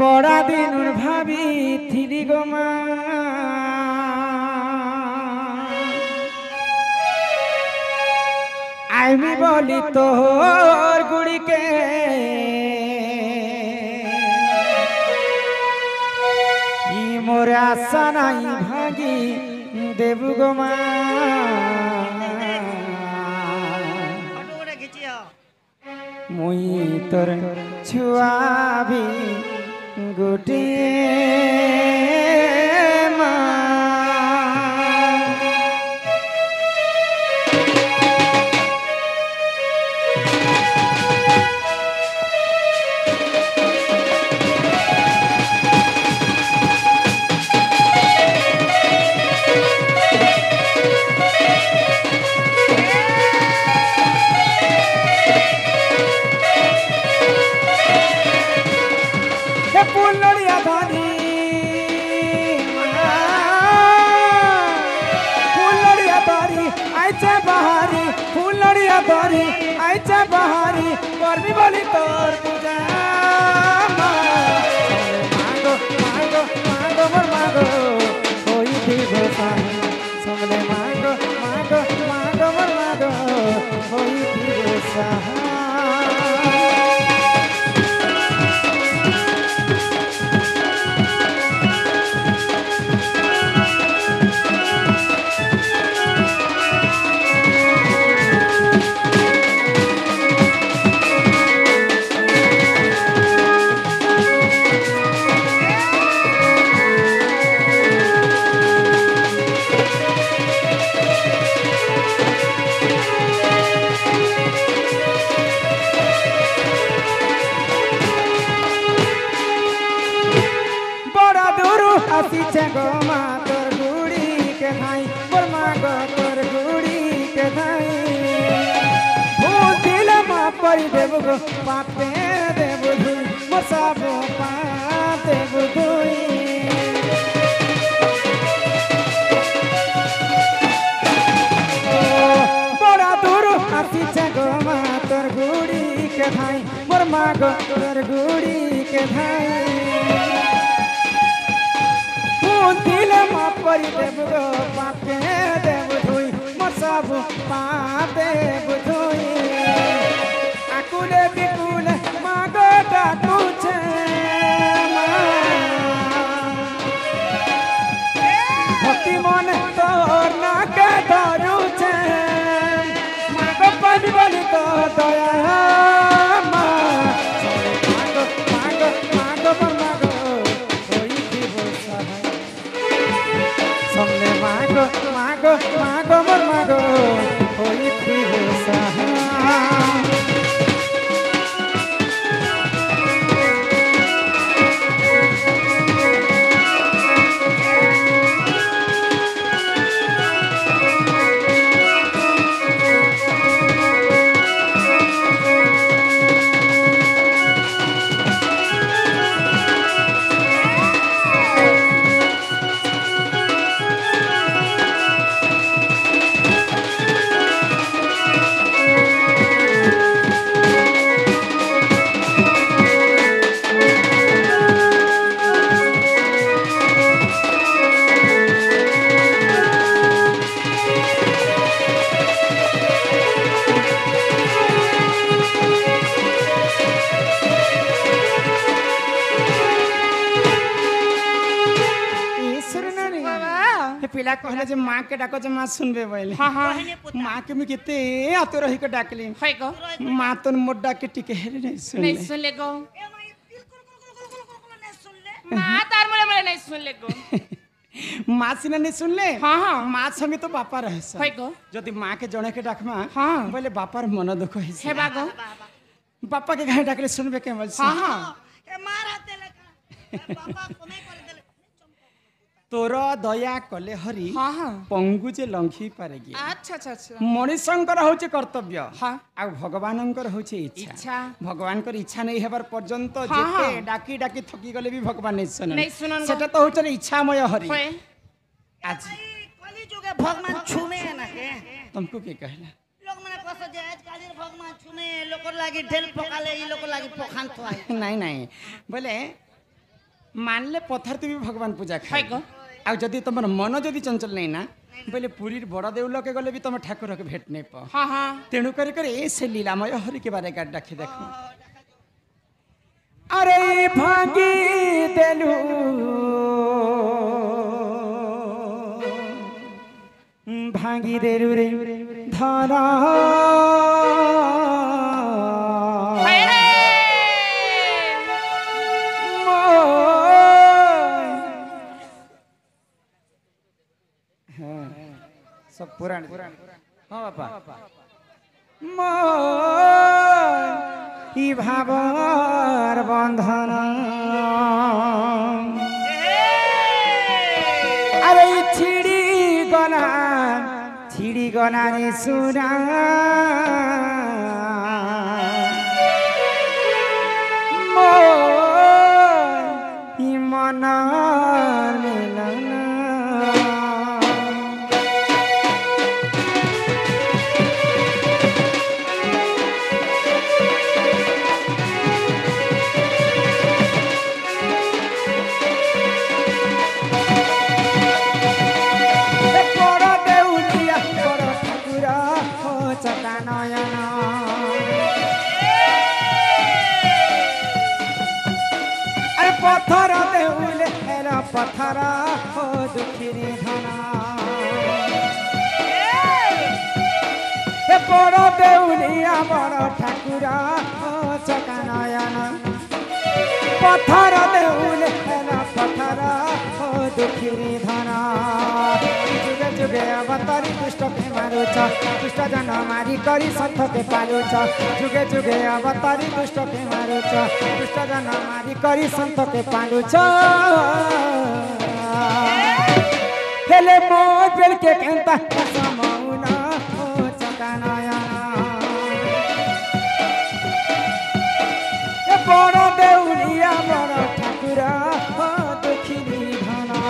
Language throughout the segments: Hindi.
बड़ा दिन भाभी थी गो माँ आईमी बोली तोर गुड़ी के मोर आशा नहीं भागी देबु गो माँ मुई तोर छुआबी गोटिए बहारी आइचा बहारी करबी बोली तोर पूजा मांगो मांगो मांगो मोर मांगो होई थी गोसा समले मांगो मांगो मांगो मोर मांगो होई थी गोसा गो माँ तोर गुड़ी के धाई मोर माँ गो तोर गुड़ी के धाई भूल दिल माँ परी देव गो पापे देव धुई मोर साबो पाप देव धुई बड़ा दूर आसी गो माँ तोर गुड़ी के धाई मोर माँ गो तोर गुड़ी के धाई दिल माँ परी देव गो पापे देव धुई मोर सब पाप देव धुई आकुले बिकुले माँ गो डाकू छे भक्ति मन तोर ना के धरू छे माँ गो परी बोली तो दया मागो मागो मागो मोर मागो होई थी गोसा पिला कहले जे माँ के डाको जे माँ सुनबे बोले हां हां माँ के मैं किते आतो रही के डाकली है गो माँ तो मोड्डा के टिके नहीं सुन ले गो माँ तार मोले मोले नहीं सुन ले गो माँ सिना नहीं सुन ले हां हां माँ संगे तो बापा रहे है गो जदी माँ के जणे के डाकमा हां बोले बापार मन दुख है बागो बापा के घरे डाकले सुनबे के बोल हां हां ए मार हाथे लेखा बापा कोमे कर देले तोर दया कले हरि हाँ हाँ पंगु जे लंघी पारेगी अच्छा अच्छा अच्छा मनुष्यंकर होचे कर्तव्य हाँ आ भगवानंकर होचे इच्छा भगवानकर इच्छा नहीं हेबार पर्यंत जेते डाकी डाकी थकी गले भी भगवान नहीं सुनन सेटा तो होचे इच्छामय हरि आज कली जुगे भगवान छुमे ना के तुमको के कहला लोग मने कस जे आज काली भगवान छुमे लोकर लागी ढेल पकाले ई लोकर लागी पखान थवाई नहीं नहीं बोले मानले पत्थर तू भी भगवान पूजा खाए आ जदि तुम मन जदि चंचल नहीं ना बोले पुरी बड़ देउल के गले भी तुम ठाकुर के भेट नहीं पा हाँ हाँ तेणु कर से लीलामय हरि के बारे गाड़ डाकी देखो अरे भागी देलू भागी देलू रे धारा सब पुराण हाँ बापा ई भावर बंधन अरे छिड़ी गना रे सुना ई मन पत्थर देउले हेरा पत्थरा हो दुखी रे धना हे बड़ देउलिया बड़ ठाकुरा हो चका नयन पत्थर देउले हेरा पत्थरा हो दुखी रे धना जुगे जुगे अवतारी दुष्ट के मारुछ दुष्ट जन मारी करी संत के पालुछ जुगे जुगे अवतारी दुष्ट के मारुछ दुष्ट जन मारी करी संत के पालुछ हेले मो बेल के केंता समौना हो चका नयना ए बड़ देउलिया बड़ ठाकुरा हो दुखी धना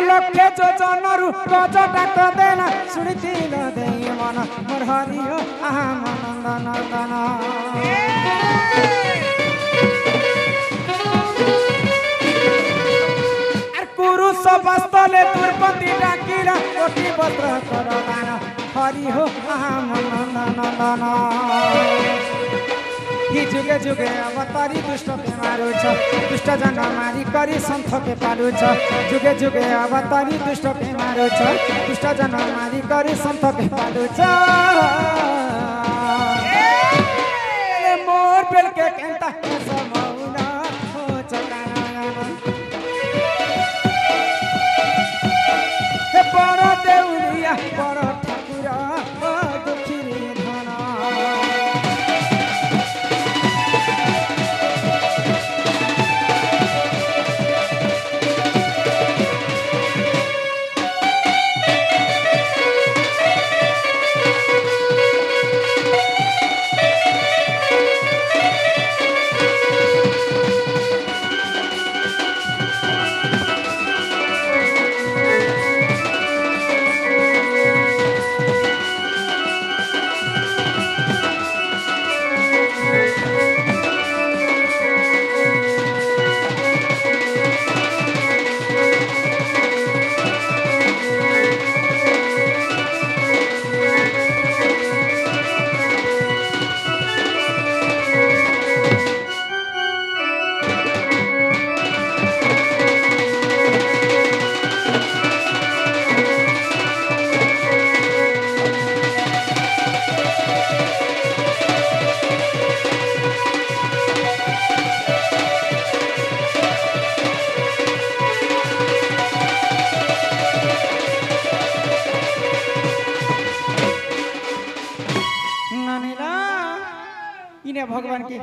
लक्ष्य जोजनरू रज डाक देना शुणिथिल देई मन मोर हरियो आहा मनंदन नंदन पुरुष बस्तले दुर्पति डाकिला कोटि पत्र कर दान हरियो आहा मनंदन नंदन जुगे जुगे अवतारी दुष्ट के मारुछ दुष्ट जन मारी करी संत के पालुछ जुगे जुगे अवतारी दुष्ट के मारुछ दुष्ट जन मारी करी संत के पालुछ मोर बेल के केंता समौना हो चका हे बड़ देउलिया बड़ ठाकुरा हो दुखी धना इने भगवान के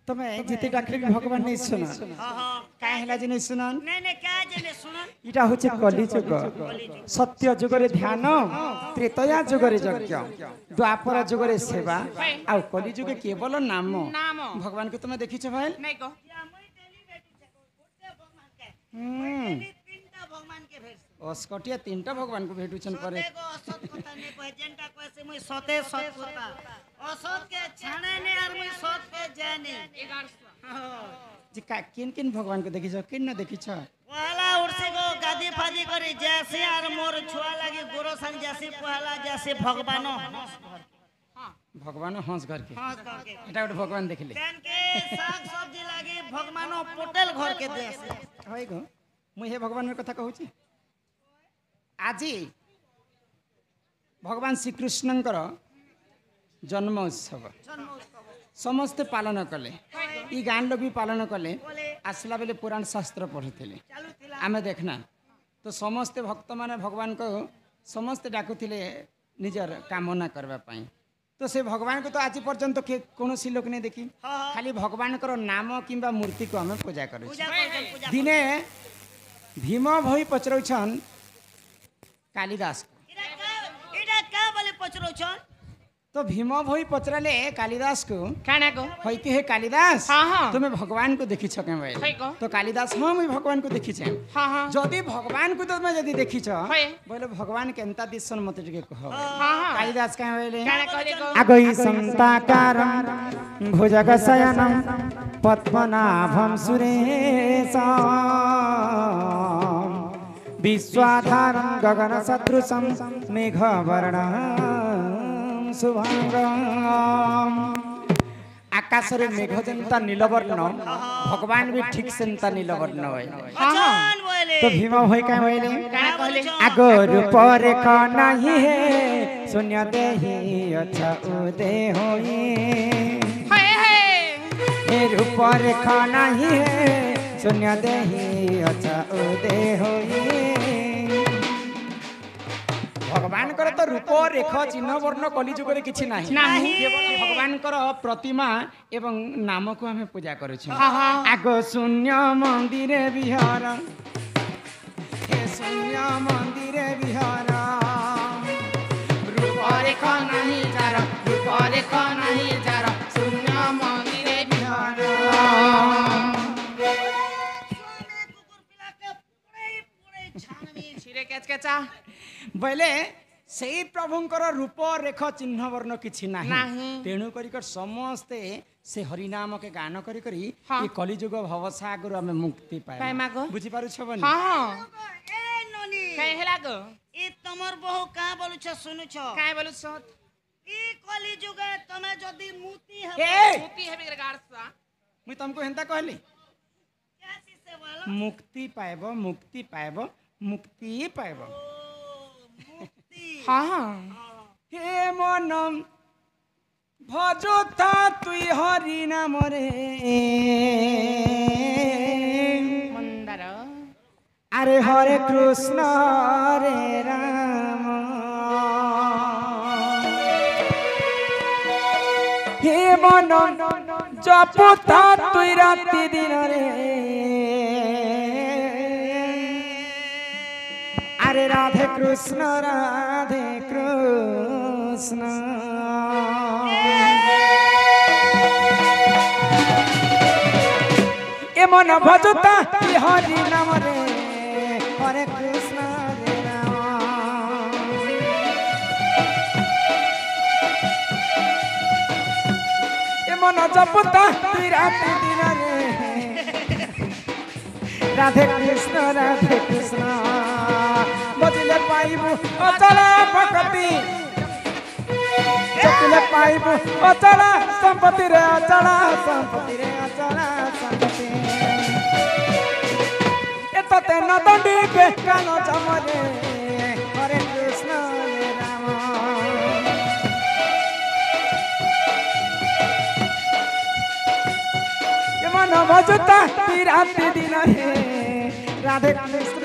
तमे जिते डाकले भगवान नहीं सुना काहे हला जे नहीं सुनन नहीं क्या जे नहीं सुनन इटा होचे कली जुग सत्य जुग रे ध्यान त्रेतया जुग रे यज्ञ द्वापर जुग रे सेवा आ कली जुग केवल नाम भगवान के तुम देखि छ भाई नहीं को भगवान के भेट अस्कटिया तीनटा भगवान को भेटू छन परे असत कथा ने कहे जेंटा कहे से मुई सते सत कथा असत के छाणे ने और मुई सत के जाने 1100 जी का किन भगवान को देखि छ किन न देखि छ पहला उर्सी को गादी फादी करी जैसे और मोर छुआ लागी गुरो संग जैसे पहला जैसे भगवान भगवान हंस घर के एटा गोटे भगवान देखले तेन के साग सब्जी लागी भगवान पोटल घर के देसे होय गो मुई हे भगवान के कथा कहू छी আজি भगवान श्री कृष्णंकर जन्म उत्सव समस्त पालन कले ई गान लोग भी पालन कले आसला बेले पुराण शास्त्र पढ़ुले आमे देखना तो समस्त भक्त माने भगवान को समस्त डाकुथिले निजर कामना करबा पई तो से भगवान को तो आज पर्यंत के कोनोसी लोक नहीं देखी खाली भगवान कर नाम किंबा मूर्ति को हमें पूजा करू दिने भीम भई पचरौछन कालिदास को इडा का बोले पचरौछन तो भीम भई पचराले कालिदास को काना को होई कि हे कालिदास हां हां तुम्हें भगवान को देखि छ के भाई तो कालिदास हां मैं भगवान को देखि छ हां हां जदी भगवान को तो मैं जदी देखि छ बोले भगवान केनता दिसन मते के कह हां हां कालिदास का बोले काना कहले को अगई संताकारं भुजग शयनं पद्मनाभं सुरेशं विश्वाधारं गगन सदृशं मेघवर्णं शुभांगं आकाश रे मेघ जनता नीलवर्ण भगवान भी ठीक सेनता नीलवर्ण होय तो भीम होय का होइले आगो रूप रेखा नहीं है शून्य देहि अच्छा उदय होई हे रूप रेखा नहीं है शून्य देहि अच्छा उदय होई भगवान कर तो रूप रेख चिन्ह वर्ण कलिजुग रे किछि नाही केवल भगवान कर प्रतिमा एवं नाम को हमें पूजा करू छी आगो शून्य मंदिर विहार हे शून्य मंदिर विहार रूप रेख नाही जार रूप रेख नाही जार शून्य मंदिर विहार छिरे केचकेचा बोले से प्रभुंकर रूप रेख चिन्ह वर्ण किछि नाही तेणु करिकर समस्ते से हरिनाम के गान करी करी ये कलिजुग भवसागर हमें मुक्ति पाए बुझी पारु छ बनी हां ए ननी काहे हेला गो ई तमर बहु का बोलु छ सुनु छ काहे बोलु छ ई कलिजुग तमे जदी मुक्ति हेबे गारसा मुई तुमको हेंता कहली कैसी से बोलो मुक्ति पाएबो मुक्ति पाएबो मुक्ति पाएबो हाँ हे मनम भजता तुई हरि नाम रे मंदर अरे हरे कृष्ण रे राम हे मनम जपता तुई राति दिन रे अरे राधे कृष्ण ए मन भजता हरि नाम रे हरे कृष्ण रे राम ए मन जपता राति दिन रे राधे कृष्ण बजले पाइबु अचला भक्ति जपले पाइबु अचला संपत्ति रे अचला संपत्ति एतते न दंडी के कान जमरे हरे कृष्ण रे राम ये मन भजता राति दिन रे राधे कृष्ण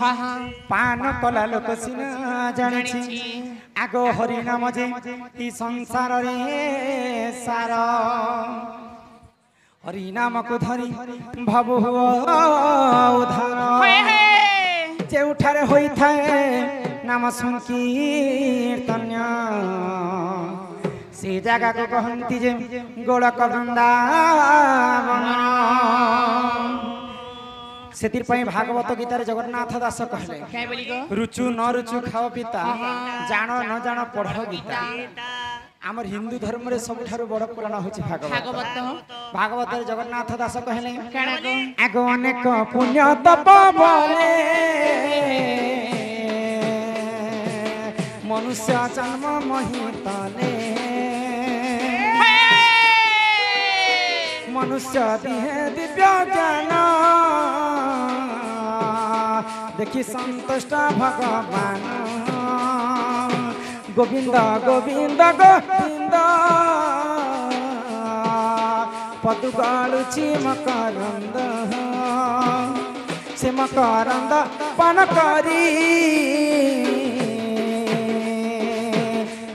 हाँ हाँ पान कला लोक सिना जानिछि आगो हरि नाम जे ई संसार रे सार हरि नाम को धरी भव उधार जेउठारे होई थाए नाम संकीर्तन्य से जगह को कहती जे गोलक वृंदावन सेतिर पई भागवत गीतार जगन्नाथ दास कहले रुचु न रुचु खाओ पिता जानो न जानो पढ़ो गीता आमर हिंदू धर्म रे सबठारु बड़ पुराण होछि भागवत भागवत जगन्नाथ दास कहले आगो अनेक पुण्य तप बोले मनुष्य जन्म महितले मनुष्य दिहे दिव्य ज्ञान देखि संतुष्ट भगवान गोविंद गोविंद गोविंद पदुगालुची मकरंद से मकरंद पान करी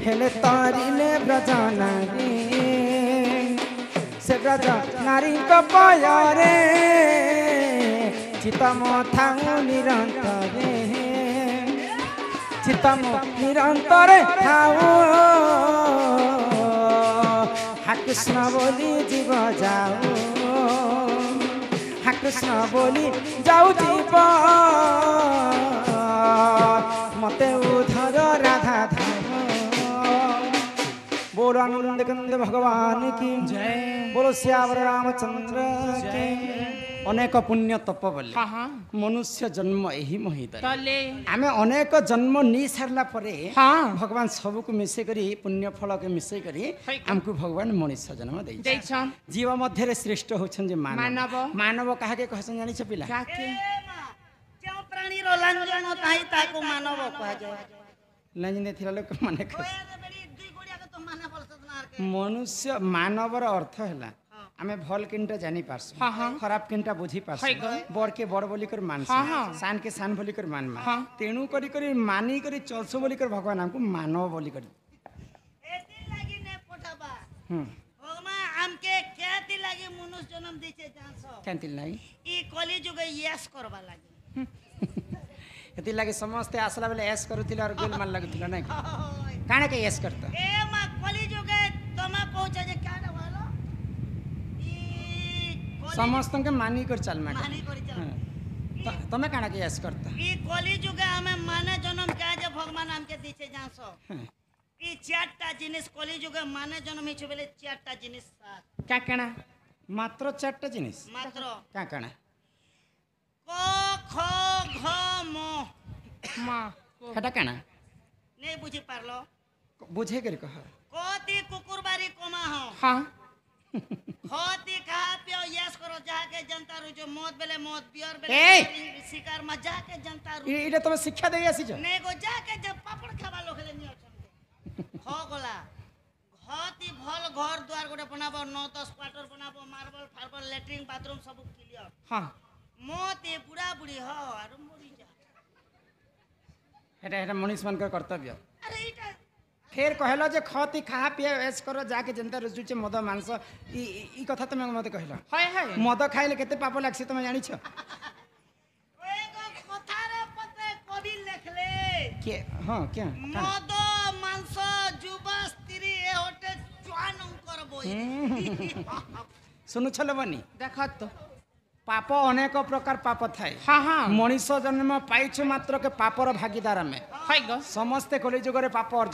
हेले तारिले ब्रजनारी से ब्रज नारी पायारे चितम थाऊ निरंतरे चितम निरंतरे थाऊ हा कृष्ण बोली जीव जाऊ हा कृष्ण बोली जाऊ जीव मते उधर राधा धाम बोलो आनंद कंद भगवान की जय बोलो श्यावर रामचंद्र की अनेक पुण्य तप बोले मनुष्य जन्म यही महित आमे अनेक जन्म नी सारला परे भगवान सब को मिसे करी पुण्य फल के मिसे करी हमको भगवान मनुष्य जन्म दे जीव मध्य श्रेष्ठ होछन जे मानव मानव कहा के कहसन जानि छ पिला जो प्राणी रो लांजन ताई ताको मानव कहा जाय लांजन थिला लोक माने मनुष्य मानवर अर्थ है आमे भल किनटा जानी पारसु खराब किनटा बुझी पारसु बड़ के बड़ बोली कर मान सान के सान बोली कर मान तेणु करी करी मानी करी चलसु बोली कर भगवान हमको मानव बोली कर एती लागी ने पठाबा भगवान हमके केती लागी मनुष्य जन्म दिछे जानसो केती लागी ई कली जुगे यस करबा लागी एती लागी समस्त आसला बेले यस करूतिला और गोल मान लागुतिला नै काने के यस करता ए मा कली जुगे तमा पहुंचे जे काना वालो ई समस्त के मानी कर चल मानी कर चल तमे काना के यस करता ई कली जुगे हमें माने जन्म का जे भगवान हमके दिछे जानसो ई चारटा जिनिस कली जुगे माने जन्म हिछ बेले चारटा जिनिस का काना मात्र चारटा जिनिस मात्र का काना क ख घ म मा हेटा काना नहीं बुझी पारलो बुझे कर कह कोती कुकुरबारी कोमा हो हां खोती खा पियो यस करो जाके जनता रु जो मौत बेले मौत बियर बेले शिकार में जाके जनता रु इटा तुम शिक्षा दे आसी छ नहीं गो जाके जब पापड़ खावा लोखले नि अछन खो गोला खोती भल घर द्वार गोटे बनाबो 9-10 क्वार्टर बनाबो मार्बल फार्बल लैट्रिन बाथरूम सब क्लियर हां मौत ए बुढ़ा बुढ़ी हो और मरी जा एटा एटा मनुष्य मन कर कर्तव्य अरे इटा फिर कहलो जे खती खा पिए ऐस करो जाके जनता रुचुचे मद मांस ई कथा तुम मते कहलो हाय हाय मद खाइले केते पाप लागसी तुम जानि छ एगो कथा रे पते कवि लिखले के हां क्या मद मांस जुबा स्त्री ए होटे च्वान करबो सुनु छलो बनी देखत तो पाप अनेक प्रकार पाप थाए हाँ हाँ मनुष्य जन्म पाइछु मात्र के पापर भागीदार में समस्ते कलिजुग पाप अर्जन